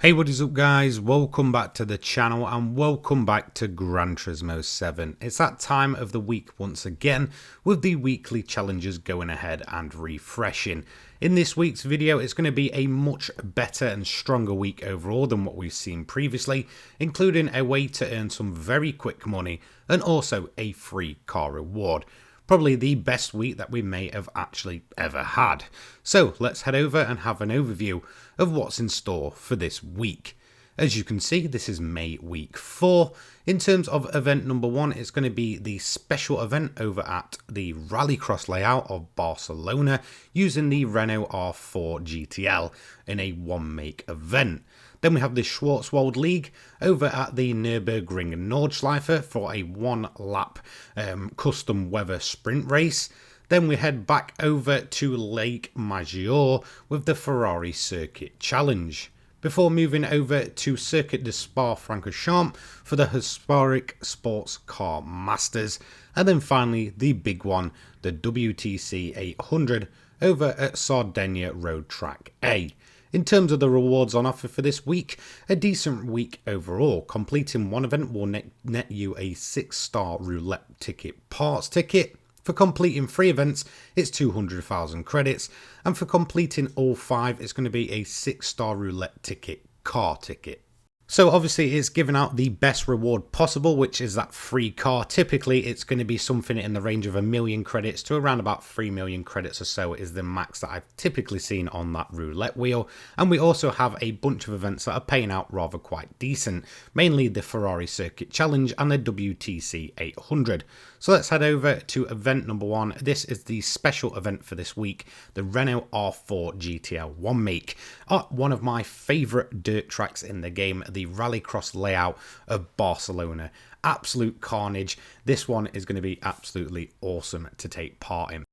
Hey, what is up guys, welcome back to the channel and welcome back to Gran Turismo 7. It's that time of the week once again with the weekly challenges going ahead and refreshing. In this week's video it's going to be a much better and stronger week overall than what we've seen previously, including a way to earn some very quick money and also a free car reward. Probably the best week that we may have actually ever had. So let's head over and have an overview of what's in store for this week. As you can see, this is May week 4. In terms of event number 1, it's going to be the special event over at the rallycross layout of Barcelona using the Renault R4 GTL in a one-make event. Then we have the Schwarzwald League over at the Nürburgring Nordschleife for a one-lap custom weather sprint race. Then we head back over to Lake Maggiore with the Ferrari Circuit Challenge, before moving over to Circuit de Spa-Francorchamps for the historic Sports Car Masters. And then finally the big one, the WTC 800 over at Sardegna Road Track A. In terms of the rewards on offer for this week, a decent week overall. Completing one event will net you a 6-star roulette ticket parts ticket. For completing 3 events, it's 200,000 credits. And for completing all 5, it's going to be a 6-star roulette ticket car ticket. So obviously it's giving out the best reward possible, which is that free car. Typically it's going to be something in the range of 1 million credits to around about 3 million credits or so is the max that I've typically seen on that roulette wheel. And we also have a bunch of events that are paying out rather quite decent, mainly the Ferrari Circuit Challenge and the WTC 800. So let's head over to event number 1. This is the special event for this week, the Renault R4 GTL 1 make at one of my favourite dirt tracks in the game, the rallycross layout of Barcelona. Absolute carnage. This one is going to be absolutely awesome to take part in.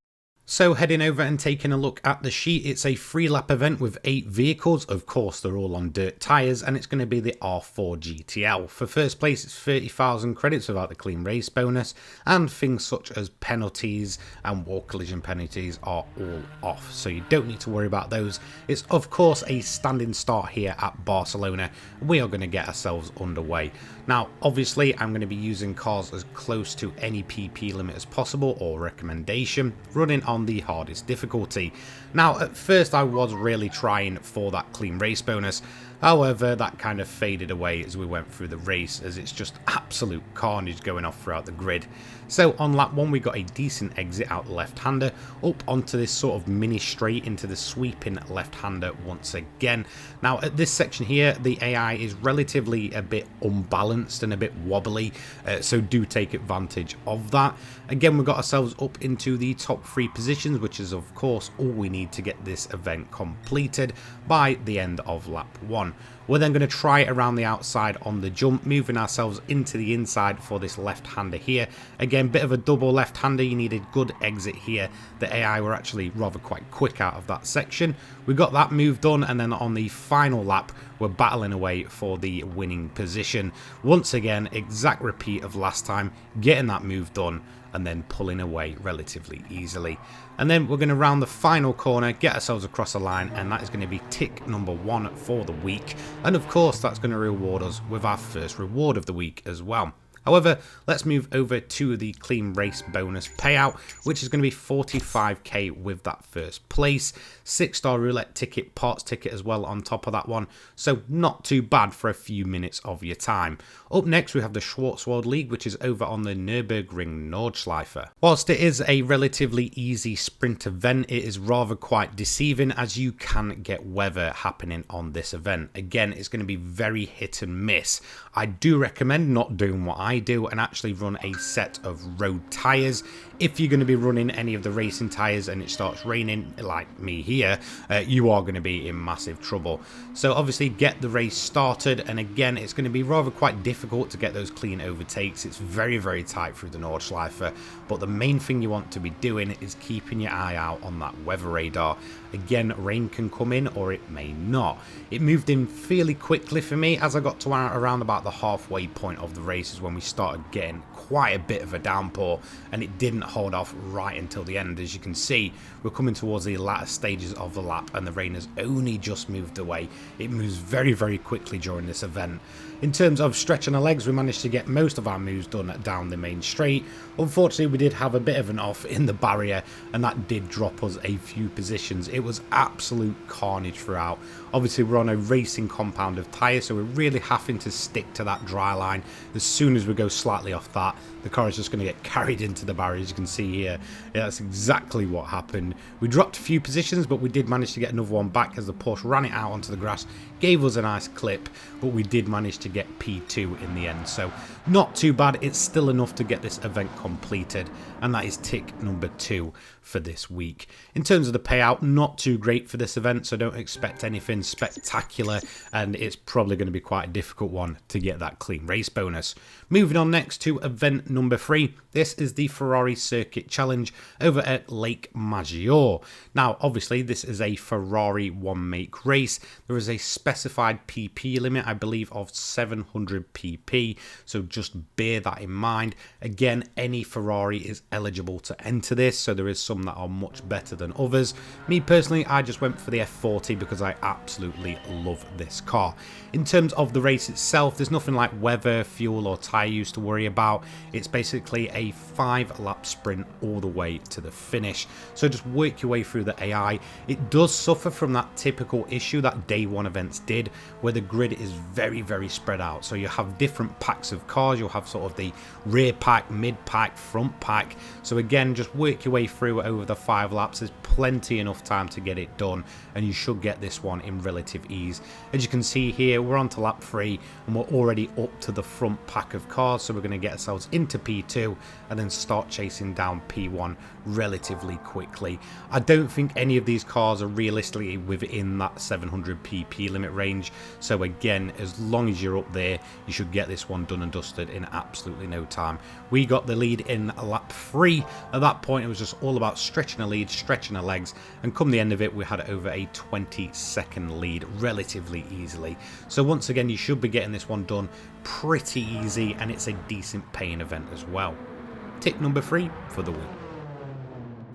So heading over and taking a look at the sheet, it's a 3-lap event with 8 vehicles. Of course, they're all on dirt tyres, and it's going to be the R4 GTL. For first place, it's 30,000 credits without the clean race bonus, and things such as penalties and wall collision penalties are all off, so you don't need to worry about those. It's of course a standing start here at Barcelona. We are going to get ourselves underway. Now, obviously, I'm going to be using cars as close to any PP limit as possible or recommendation, running on the hardest difficulty. Now, at first I was really trying for that clean race bonus, however that kind of faded away as we went through the race, as it's just absolute carnage going off throughout the grid. So on lap 1 we got a decent exit out left-hander, up onto this sort of mini straight into the sweeping left-hander once again. Now at this section here the AI is relatively a bit unbalanced and a bit wobbly, so do take advantage of that. Again, we got ourselves up into the top 3 positions, which is of course all we need to get this event completed by the end of lap 1. We're then going to try around the outside on the jump, moving ourselves into the inside for this left-hander here. Again, bit of a double left-hander, you need a good exit here. The AI were actually rather quite quick out of that section. We got that move done, and then on the final lap, we're battling away for the winning position. Once again, exact repeat of last time, getting that move done and then pulling away relatively easily. And then we're going to round the final corner, get ourselves across the line, and that is going to be tick number 1 for the week. And of course that's going to reward us with our first reward of the week as well. However, let's move over to the clean race bonus payout, which is going to be 45k with that first place. 6-star roulette ticket, parts ticket as well on top of that one, so not too bad for a few minutes of your time. Up next we have the Schwarzwald League, which is over on the Nürburgring Nordschleife. Whilst it is a relatively easy sprint event, it is rather quite deceiving as you can get weather happening on this event. Again, it's going to be very hit and miss. I do recommend not doing what I do and actually run a set of road tyres. If you're going to be running any of the racing tyres and it starts raining like me here, you are going to be in massive trouble. So obviously get the race started, and again it's going to be rather quite difficult to get those clean overtakes. It's very, very tight through the Nordschleife, but the main thing you want to be doing is keeping your eye out on that weather radar. Again, rain can come in or it may not. It moved in fairly quickly for me as I got to around about the halfway point of the races when we started getting quite a bit of a downpour, and it didn't hold off right until the end. As you can see, we're coming towards the latter stages of the lap and the rain has only just moved away. It moves very, very quickly during this event. In terms of stretching our legs, we managed to get most of our moves done down the main straight. Unfortunately, we did have a bit of an off in the barrier, and that did drop us a few positions. It was absolute carnage throughout. Obviously, we're on a racing compound of tyres, so we're really having to stick to that dry line. As soon as we go slightly off that, the car is just going to get carried into the barrier, as you can see here. Yeah, that's exactly what happened. We dropped a few positions, but we did manage to get another one back as the Porsche ran it out onto the grass, gave us a nice clip, but we did manage to get P2 in the end. So not too bad. It's still enough to get this event completed, and that is tick number 2 for this week. In terms of the payout, not too great for this event, so don't expect anything spectacular, and it's probably going to be quite a difficult one to get that clean race bonus. Moving on next to event number 3. This is the Ferrari Circuit Challenge over at Lake Maggiore. Now, obviously, this is a Ferrari one-make race. There is a specified PP limit, I believe, of 700 PP, so just bear that in mind. Again, any Ferrari is eligible to enter this, so there is some that are much better than others. Me personally, I just went for the F40 because I absolutely love this car. In terms of the race itself, there's nothing like weather, fuel or tyre use to worry about. It's basically a 5-lap sprint all the way to the finish, so just work your way through the AI. It does suffer from that typical issue that day one events did, where the grid is very, very spread out. So you have different packs of cars. You'll have sort of the rear pack, mid pack, front pack. So again, just work your way through over the 5 laps. There's plenty enough time to get it done, and you should get this one in relative ease. As you can see here, we're on to lap 3 and we're already up to the front pack of cars, so we're going to get ourselves into P2 and then start chasing down P1 relatively quickly. I don't think any of these cars are realistically within that 700 PP limit range, so again, as long as you're up there, you should get this one done and dusted in absolutely no time. We got the lead in lap 3. At that point, it was just all about stretching a lead, stretching our legs, and come the end of it, we had over a 20-second lead relatively easily. So once again, you should be getting this one done pretty easy, and it's a decent paying event as well. Tick number 3 for the week.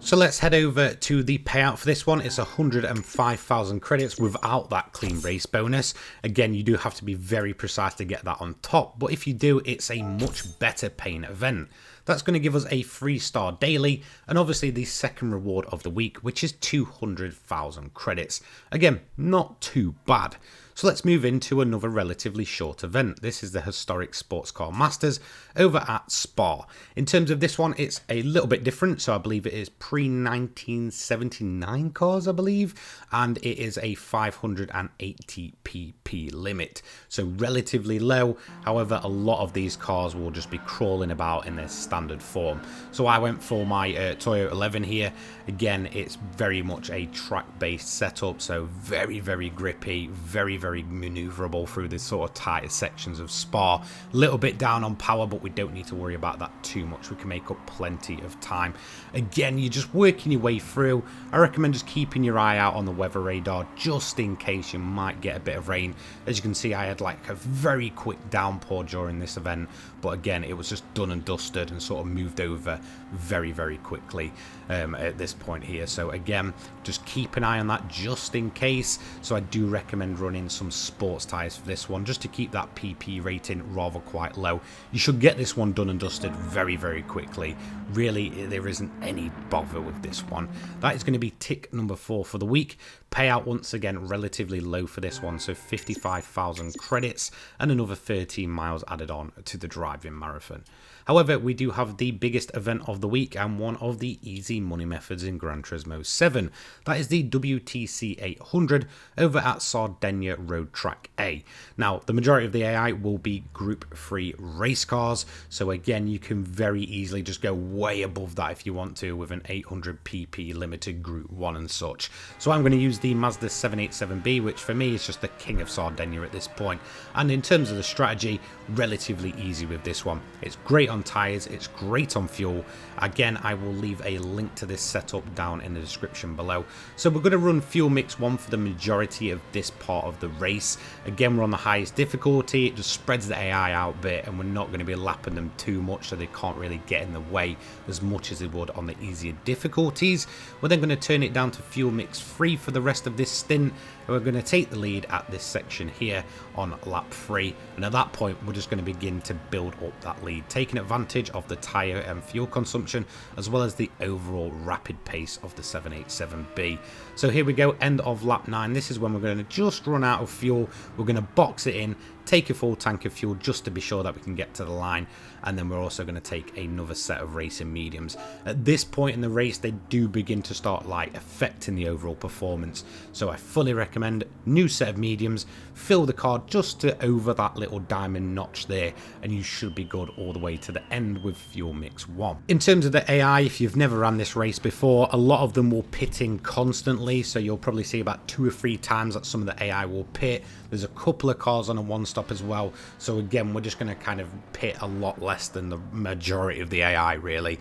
So let's head over to the payout for this one. It's 105,000 credits without that clean race bonus. Again, you do have to be very precise to get that on top, but if you do, it's a much better paying event. That's going to give us a 3-star daily, and obviously the second reward of the week, which is 200,000 credits. Again, not too bad. So let's move into another relatively short event. This is the Historic Sports Car Masters over at Spa. In terms of this one, it's a little bit different. So I believe it is pre-1979 cars, I believe, and it is a 580 PP limit. So relatively low. However, a lot of these cars will just be crawling about in their standard form. So I went for my Toyota 11 here. Again, it's very much a track-based setup, so very, very grippy, very maneuverable through the sort of tighter sections of Spa. A little bit down on power, but we don't need to worry about that too much. We can make up plenty of time. Again, you're just working your way through. I recommend just keeping your eye out on the weather radar just in case you might get a bit of rain. As you can see, I had like a very quick downpour during this event, but again, it was just done and dusted and sort of moved over very, very quickly at this point here. So again, just keep an eye on that just in case. So I do recommend running some sports tires for this one just to keep that PP rating rather quite low. You should get this one done and dusted very, very quickly. Really, there isn't any bother with this one. That is going to be tick number 4 for the week. Payout once again relatively low for this one, so 55,000 credits and another 13 miles added on to the driving marathon. However, we do have the biggest event of the week and one of the easy money methods in Gran Turismo 7. That is the WTC 800 over at Sardegna, Road Track A. Now, the majority of the AI will be Group 3 race cars, so again, you can very easily just go way above that if you want to with an 800 pp limited Group 1 and such. So I'm going to use the Mazda 787B, which for me is just the king of Sardegna at this point. And in terms of the strategy, relatively easy with this one. It's great on tyres, it's great on fuel. Again, I will leave a link to this setup down in the description below. So we're going to run fuel mix 1 for the majority of this part of the race. Again, we're on the highest difficulty. It just spreads the AI out a bit, and we're not going to be lapping them too much, so they can't really get in the way as much as they would on the easier difficulties. We're then going to turn it down to fuel mix 3 for the rest of this stint. We're going to take the lead at this section here on lap 3, and at that point we're just going to begin to build up that lead, taking advantage of the tyre and fuel consumption as well as the overall rapid pace of the 787B. So here we go, end of lap 9. This is when we're going to just run out of fuel. We're going to box it in, take a full tank of fuel just to be sure that we can get to the line, and then we're also going to take another set of racing mediums. At this point in the race, they do begin to start like affecting the overall performance, so I fully recommend new set of mediums. Fill the car just to over that little diamond notch there, and you should be good all the way to the end with fuel mix 1. In terms of the AI, if you've never ran this race before, a lot of them will pit in constantly, so you'll probably see about 2 or 3 times that some of the AI will pit. There's a couple of cars on a one stop as well, so again, we're just going to kind of pit a lot less than the majority of the AI really.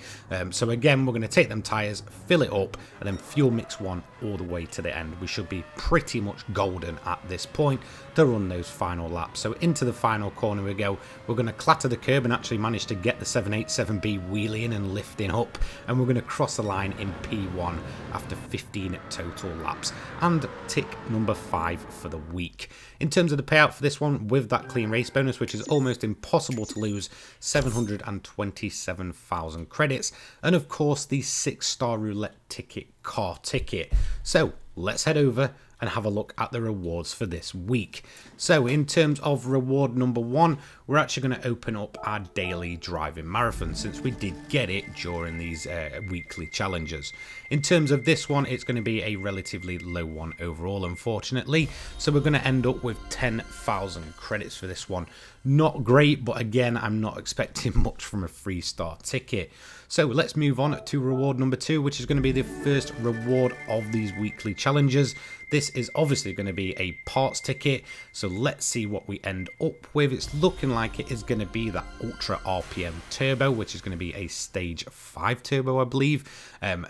So again, we're going to take them tyres, fill it up, and then fuel mix 1 all the way to the end. We should be pretty much golden at this point to run those final laps. So into the final corner we go. We're going to clatter the curb and actually manage to get the 787B wheeling and lifting up, and we're going to cross the line in P1 after 15 total laps and tick number 5 for the week. In terms of the payout for this one, with that clean race bonus, which is almost impossible to lose, 727,000 credits, and of course the 6-star roulette ticket car ticket. So let's head over and have a look at the rewards for this week. So in terms of reward number 1, we're actually going to open up our daily driving marathon, since we did get it during these weekly challenges. In terms of this one, it's going to be a relatively low one overall, unfortunately, so we're going to end up with 10,000 credits for this one. Not great, but again, I'm not expecting much from a 3-star ticket. So let's move on to reward number 2, which is going to be the first reward of these weekly challenges. This is obviously going to be a parts ticket, so let's see what we end up with. It's looking like it is going to be that Ultra RPM Turbo, which is going to be a Stage 5 Turbo, I believe.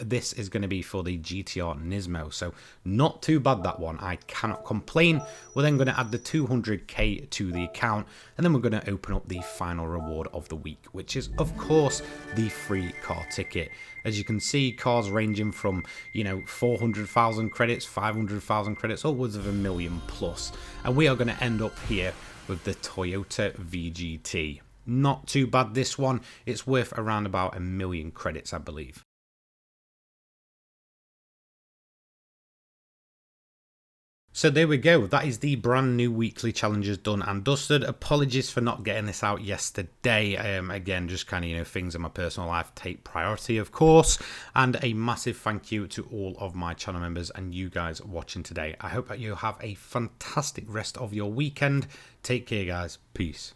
This is going to be for the GTR Nismo, so not too bad, that one. I cannot complain. We're then going to add the 200k to the account, and then we're going to open up the final reward of the week, which is, of course, the free car ticket. As you can see, cars ranging from, 400,000 credits, 500,000 credits, upwards of 1 million plus. And we are going to end up here with the Toyota VGT. Not too bad, this one. It's worth around about 1 million credits, I believe. So there we go, that is the brand new weekly challenges done and dusted. Apologies for not getting this out yesterday. Again, just kind of, things in my personal life take priority, of course. And a massive thank you to all of my channel members and you guys watching today. I hope that you have a fantastic rest of your weekend. Take care, guys. Peace.